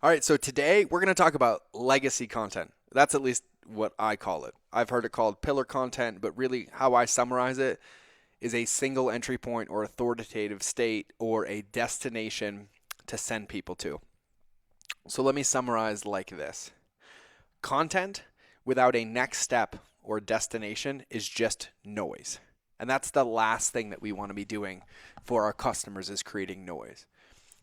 All right, so today we're going to talk about legacy content. That's at least what I call it. I've heard it called pillar content, but really how I summarize it is a single entry point or authoritative state or a destination to send people to. So let me summarize like this. Content without a next step or destination is just noise. And that's the last thing that we want to be doing for our customers is creating noise.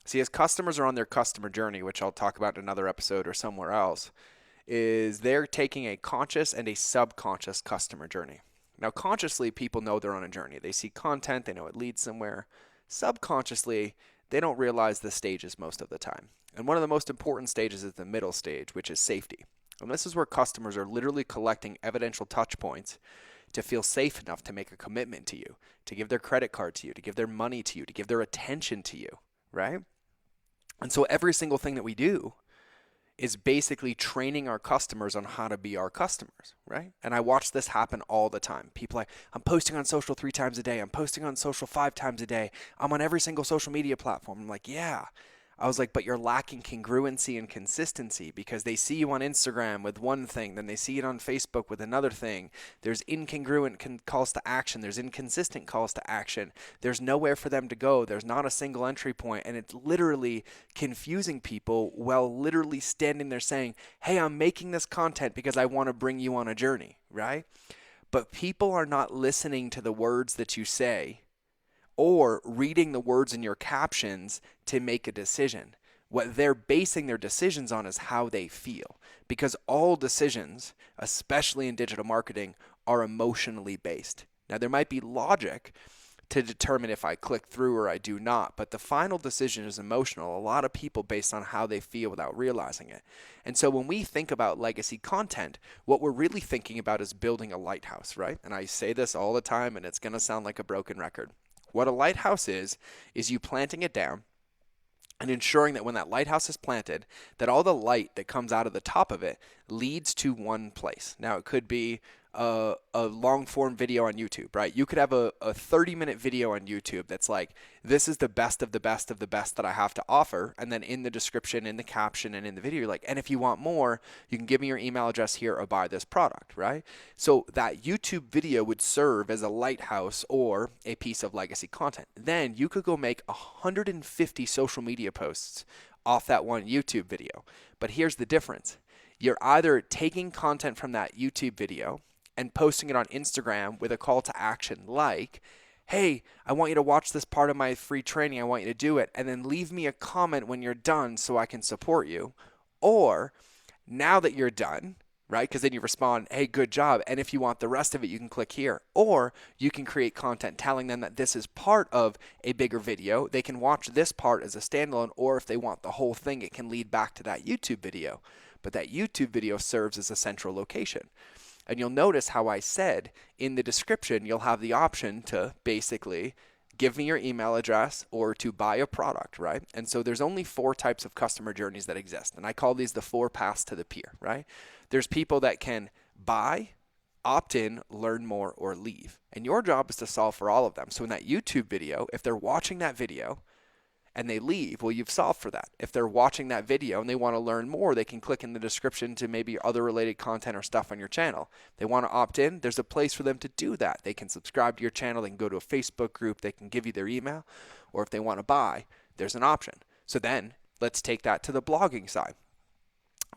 See, as customers are on their customer journey, which I'll talk about in another episode or somewhere else, is they're taking a conscious and a subconscious customer journey. Now, consciously, people know they're on a journey. They see content, they know it leads somewhere. Subconsciously, they don't realize the stages most of the time. And one of the most important stages is the middle stage, which is safety. And this is where customers are literally collecting evidential touch points to feel safe enough to make a commitment to you, to give their credit card to you, to give their money to you, to give their attention to you, right? And so every single thing that we do is basically training our customers on how to be our customers, right? And I watch this happen all the time. People like, I'm posting on social 3 times a day. I'm posting on social 5 times a day. I'm on every single social media platform. I'm like, yeah. I was like, but you're lacking congruency and consistency because they see you on Instagram with one thing, then they see it on Facebook with another thing. There's incongruent calls to action. There's inconsistent calls to action. There's nowhere for them to go. There's not a single entry point, and it's literally confusing people while literally standing there saying, hey, I'm making this content because I want to bring you on a journey, right? But people are not listening to the words that you say or reading the words in your captions to make a decision. What they're basing their decisions on is how they feel. Because all decisions, especially in digital marketing, are emotionally based. Now, there might be logic to determine if I click through or I do not, but the final decision is emotional. A lot of people based on how they feel without realizing it. And so when we think about legacy content, what we're really thinking about is building a lighthouse, right? And I say this all the time, and it's going to sound like a broken record. What a lighthouse is you planting it down and ensuring that when that lighthouse is planted, that all the light that comes out of the top of it leads to one place. Now, it could be a long form video on YouTube, right? You could have a 30-minute video on YouTube that's like, this is the best of the best of the best that I have to offer. And then in the description, in the caption, and in the video, you're like, and if you want more, you can give me your email address here or buy this product, right? So that YouTube video would serve as a lighthouse or a piece of legacy content. Then you could go make 150 social media posts off that one YouTube video. But here's the difference. You're either taking content from that YouTube video and posting it on Instagram with a call to action like, hey, I want you to watch this part of my free training. I want you to do it. And then leave me a comment when you're done so I can support you. Or now that you're done, right? Because then you respond, hey, good job. And if you want the rest of it, you can click here. Or you can create content telling them that this is part of a bigger video. They can watch this part as a standalone, or if they want the whole thing, it can lead back to that YouTube video. But that YouTube video serves as a central location. And you'll notice how I said in the description, you'll have the option to basically give me your email address or to buy a product, right? And so there's only 4 types of customer journeys that exist. And I call these the 4 paths to the pier, right? There's people that can buy, opt in, learn more, or leave. And your job is to solve for all of them. So in that YouTube video, if they're watching that video, and they leave, well, you've solved for that. If they're watching that video and they want to learn more, they can click in the description to maybe other related content or stuff on your channel. They want to opt in, there's a place for them to do that. They can subscribe to your channel, they can go to a Facebook group, they can give you their email, or if they want to buy, there's an option. So then let's take that to the blogging side.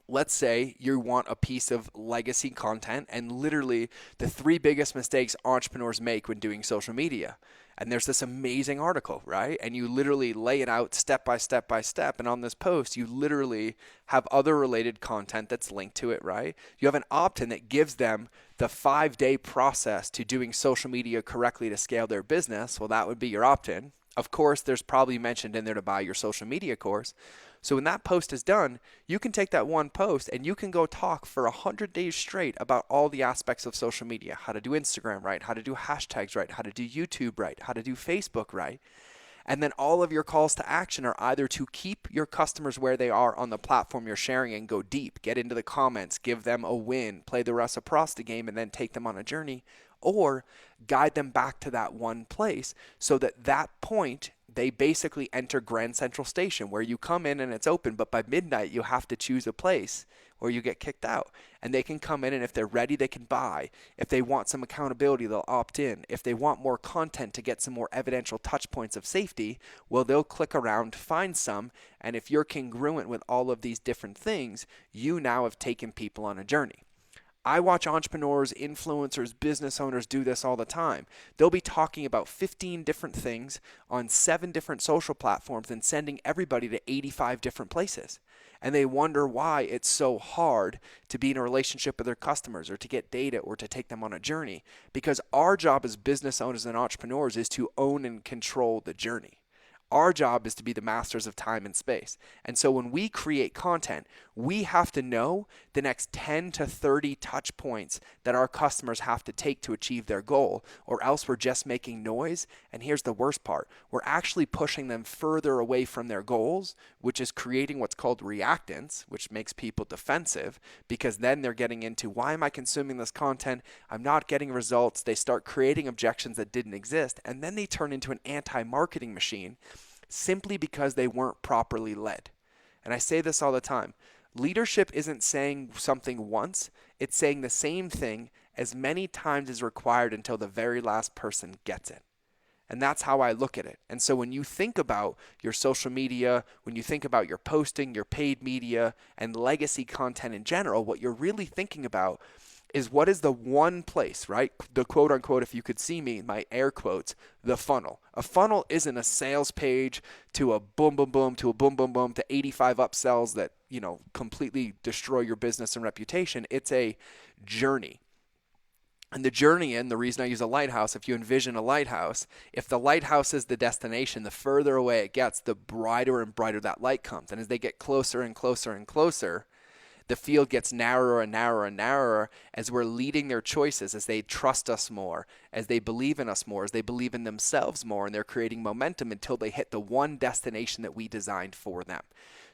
Let's say you want a piece of legacy content and literally the 3 biggest mistakes entrepreneurs make when doing social media. And there's this amazing article, right? And you literally lay it out step by step by step. And on this post, you literally have other related content that's linked to it, right? You have an opt-in that gives them the 5-day process to doing social media correctly to scale their business. Well, that would be your opt-in. Of course, there's probably mentioned in there to buy your social media course. So when that post is done, you can take that one post and you can go talk for 100 days straight about all the aspects of social media, how to do Instagram right, how to do hashtags right, how to do YouTube right, how to do Facebook right. And then all of your calls to action are either to keep your customers where they are on the platform you're sharing and go deep, get into the comments, give them a win, play the reciprocity game, and then take them on a journey. or guide them back to that one place so that that point they basically enter Grand Central Station where you come in and it's open, but by midnight you have to choose a place or you get kicked out. And they can come in, and if they're ready, they can buy. If they want some accountability, they'll opt in. If they want more content to get some more evidential touch points of safety, well, they'll click around, find some, and if you're congruent with all of these different things, you now have taken people on a journey. I watch entrepreneurs, influencers, business owners do this all the time. They'll be talking about 15 different things on 7 different social platforms and sending everybody to 85 different places. And they wonder why it's so hard to be in a relationship with their customers or to get data or to take them on a journey. Because our job as business owners and entrepreneurs is to own and control the journey. Our job is to be the masters of time and space. And so when we create content, we have to know the next 10 to 30 touch points that our customers have to take to achieve their goal, or else we're just making noise. And here's the worst part. We're actually pushing them further away from their goals, which is creating what's called reactance, which makes people defensive, because then they're getting into, why am I consuming this content? I'm not getting results. They start creating objections that didn't exist, and then they turn into an anti-marketing machine simply because they weren't properly led. And I say this all the time. Leadership isn't saying something once, it's saying the same thing as many times as required until the very last person gets it. And that's how I look at it. And so when you think about your social media, when you think about your posting, your paid media, and legacy content in general, what you're really thinking about is what is the one place, right? The quote unquote, if you could see me, my air quotes, the funnel. A funnel isn't a sales page to a boom, boom, boom, to a boom, boom, boom, to 85 upsells that, completely destroy your business and reputation. It's a journey. And the journey the reason I use a lighthouse, if you envision a lighthouse, if the lighthouse is the destination, the further away it gets, the brighter and brighter that light comes. And as they get closer and closer and closer, the field gets narrower and narrower and narrower as we're leading their choices, as they trust us more, as they believe in us more, as they believe in themselves more, and they're creating momentum until they hit the one destination that we designed for them.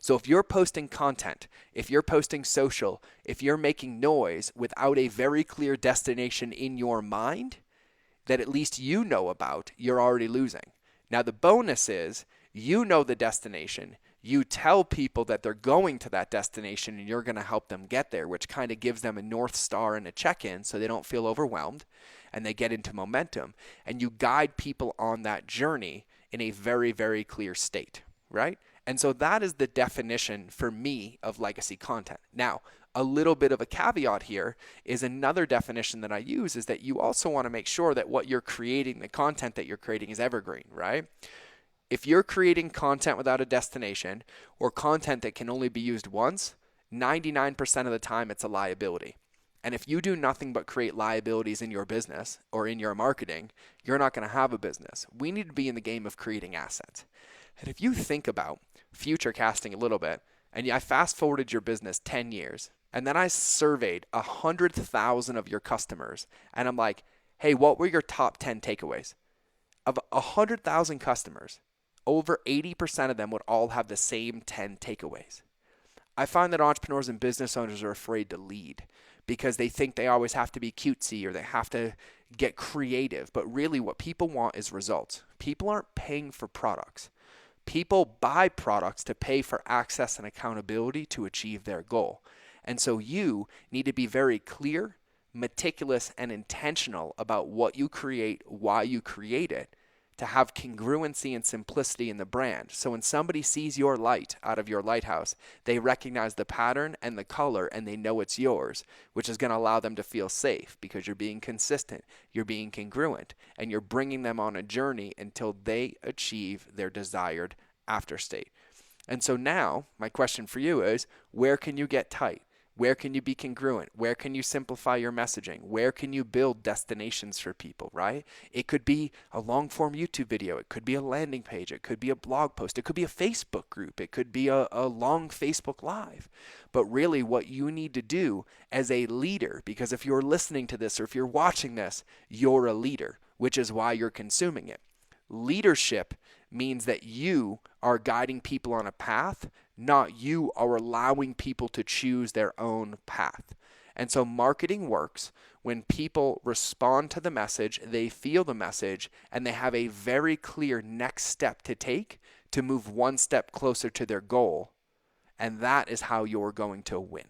So if you're posting content, if you're posting social, if you're making noise without a very clear destination in your mind that at least you know about, you're already losing. Now the bonus is you know the destination. You tell people that they're going to that destination and you're going to help them get there, which kind of gives them a North Star and a check-in so they don't feel overwhelmed and they get into momentum. And you guide people on that journey in a very, very clear state, right? And so that is the definition for me of legacy content. Now, a little bit of a caveat here is another definition that I use is that you also want to make sure that what you're creating, the content that you're creating is evergreen, right? If you're creating content without a destination or content that can only be used once, 99% of the time it's a liability. And if you do nothing but create liabilities in your business or in your marketing, you're not going to have a business. We need to be in the game of creating assets. And if you think about future casting a little bit, and I fast forwarded your business 10 years, and then I surveyed 100,000 of your customers, and I'm like, hey, what were your top 10 takeaways? Of 100,000 customers, over 80% of them would all have the same 10 takeaways. I find that entrepreneurs and business owners are afraid to lead because they think they always have to be cutesy or they have to get creative. But really what people want is results. People aren't paying for products. People buy products to pay for access and accountability to achieve their goal. And so you need to be very clear, meticulous, and intentional about what you create, why you create it, to have congruency and simplicity in the brand. So when somebody sees your light out of your lighthouse, they recognize the pattern and the color and they know it's yours, which is going to allow them to feel safe because you're being consistent, you're being congruent, and you're bringing them on a journey until they achieve their desired after state. And so now my question for you is, where can you get tight? Where can you be congruent? Where can you simplify your messaging? Where can you build destinations for people, right? It could be a long-form YouTube video. It could be a landing page. It could be a blog post. It could be a Facebook group. It could be a long Facebook Live. But really what you need to do as a leader, because if you're listening to this or if you're watching this, you're a leader, which is why you're consuming it. Leadership means that you are guiding people on a path, not you are allowing people to choose their own path. And so marketing works when people respond to the message, they feel the message, and they have a very clear next step to take to move one step closer to their goal. And that is how you're going to win.